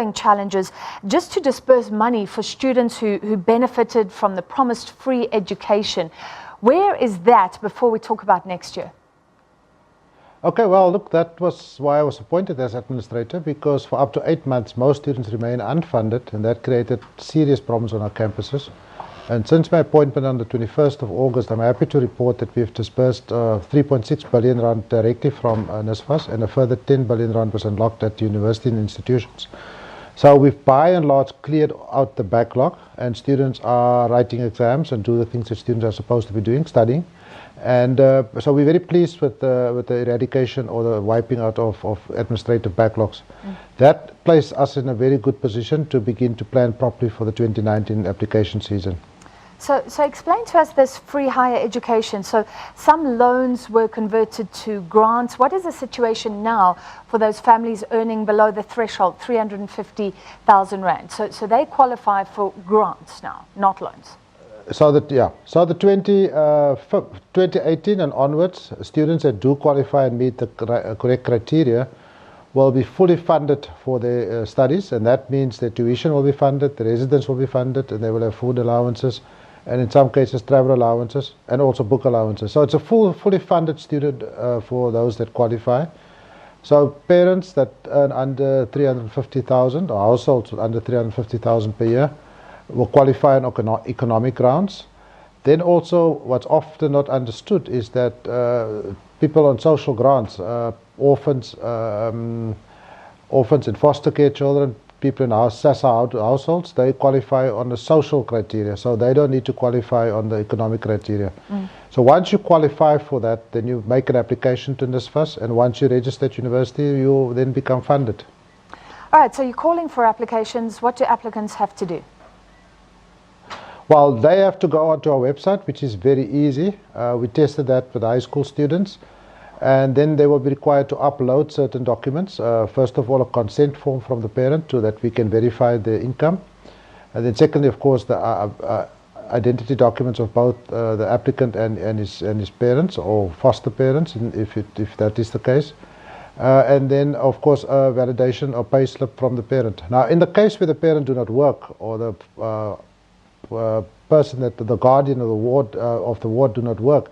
different challenges just to disperse money for students who benefited from the promised free education. Where is that before we talk about next year? Okay, well, look, that was why I was appointed as administrator, because for up to 8 months, most students remain unfunded, and that created serious problems on our campuses. And since my appointment on the 21st of August, I'm happy to report that we've dispersed 3.6 billion rand directly from NSFAS, and a further 10 billion rand was unlocked at university and institutions. So we've by and large cleared out the backlog, and students are writing exams and do the things that students are supposed to be doing, studying. And so we're very pleased with the eradication or the wiping out of administrative backlogs. That places us in a very good position to begin to plan properly for the 2019 application season. So explain to us this free higher education. So some loans were converted to grants. What is the situation now for those families earning below the threshold, 350,000 rand? So they qualify for grants now, not loans. So that, yeah, so the 2018 and onwards, students that do qualify and meet the correct criteria will be fully funded for their studies, and that means their tuition will be funded, the residence will be funded, and they will have food allowances, and in some cases travel allowances, and also book allowances. So it's a fully funded student for those that qualify. So parents that earn under 350,000, or households under 350,000 per year, will qualify on economic grounds. Then also, what's often not understood is that people on social grants, orphans and foster care children, people in our SASA households, they qualify on the social criteria, so they don't need to qualify on the economic criteria. So once you qualify for that, then you make an application to NSFAS, and once you register at university, you then become funded. All right, so you're calling for applications. What do applicants have to do? Well, they have to go onto our website, which is very easy. We tested that with high school students. And then they will be required to upload certain documents. First of all, a consent form from the parent so that we can verify the income. And then secondly, of course, the identity documents of both the applicant and his parents or foster parents, if that is the case. And then, of course, a validation or pay slip from the parent. Now, in the case where the parent do not work, or the person that the guardian of the ward do not work,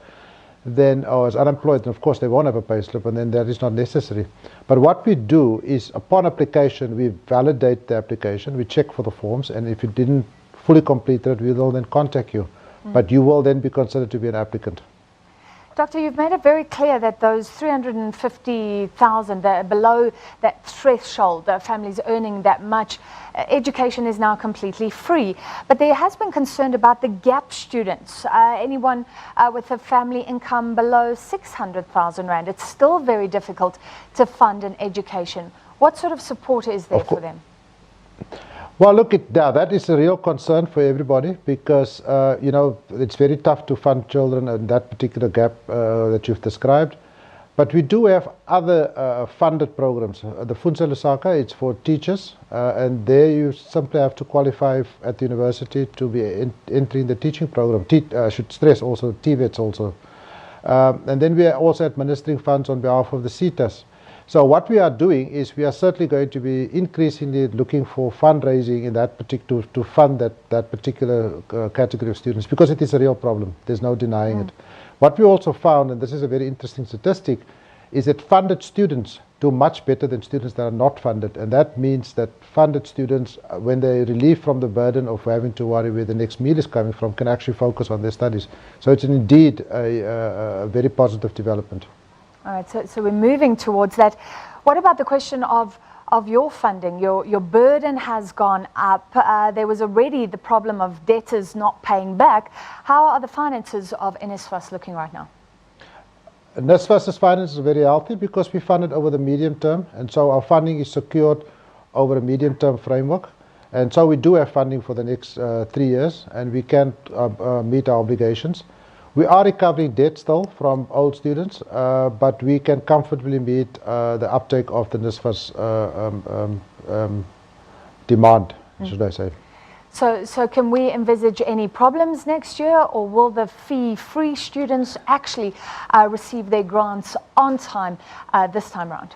then or is unemployed, and of course they won't have a pay slip, and then that is not necessary. But what we do is, upon application, we validate the application, we check for the forms, and if you didn't fully complete it, we will then contact you. But you will then be considered to be an applicant. Doctor, you've made it very clear that those 350,000, below that threshold, the families earning that much, education is now completely free. But there has been concern about the gap students, anyone with a family income below 600,000 rand. It's still very difficult to fund an education. What sort of support is there for them? Well, look, that is a real concern for everybody, because you know, it's very tough to fund children in that particular gap that you've described. But we do have other funded programs. The Fundza Lusaka, it's for teachers, and there you simply have to qualify at the university to be entering the teaching program. I should stress also TVETs also. And then we are also administering funds on behalf of the CETAs. So what we are doing is we are certainly going to be increasingly looking for fundraising in that particular, to fund that particular category of students, because it is a real problem. There's no denying it. What we also found, and this is a very interesting statistic, is that funded students do much better than students that are not funded. And that means that funded students, when they're relieved from the burden of having to worry where the next meal is coming from, can actually focus on their studies. So it's indeed a very positive development. All right, so we're moving towards that. What about the question of your funding? Your burden has gone up. There was already the problem of debtors not paying back. How are the finances of NSFAS looking right now? NSFAS's finances are very healthy because we fund it over the medium term, and so our funding is secured over a medium term framework. And so we do have funding for the next 3 years, and we can meet our obligations. We are recovering debt still from old students, but we can comfortably meet the uptake of the NSFAS demand, should I say. So can we envisage any problems next year, or will the fee-free students actually receive their grants on time this time around?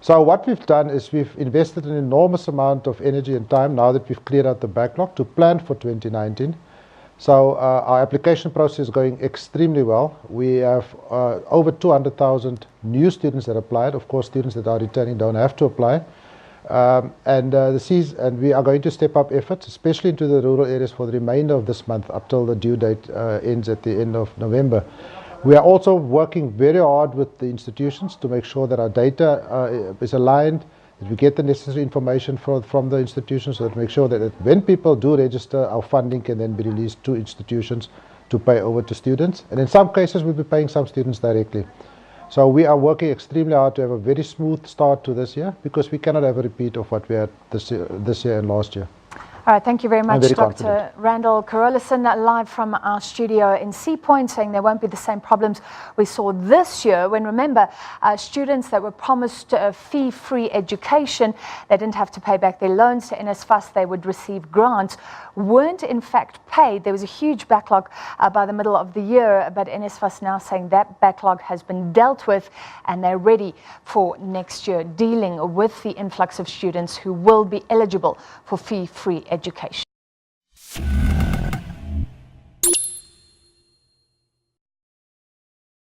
So what we've done is we've invested an enormous amount of energy and time now that we've cleared out the backlog to plan for 2019. So our application process is going extremely well. We have over 200,000 new students that applied. Of course, students that are returning don't have to apply. And we are going to step up efforts, especially into the rural areas for the remainder of this month up till the due date ends at the end of November. We are also working very hard with the institutions to make sure that our data is aligned, that we get the necessary information from the institutions, so that make sure that when people do register, our funding can then be released to institutions to pay over to students. And in some cases, we'll be paying some students directly. So we are working extremely hard to have a very smooth start to this year, because we cannot have a repeat of what we had this year and last year. All right, thank you very much, Dr. Confident. Randall Carolissen, live from our studio in Sea Point, saying there won't be the same problems we saw this year when, remember, students that were promised fee-free education, they didn't have to pay back their loans to NSFAS, they would receive grants, weren't in fact paid. There was a huge backlog by the middle of the year, but NSFAS now saying that backlog has been dealt with and they're ready for next year, dealing with the influx of students who will be eligible for fee-free education.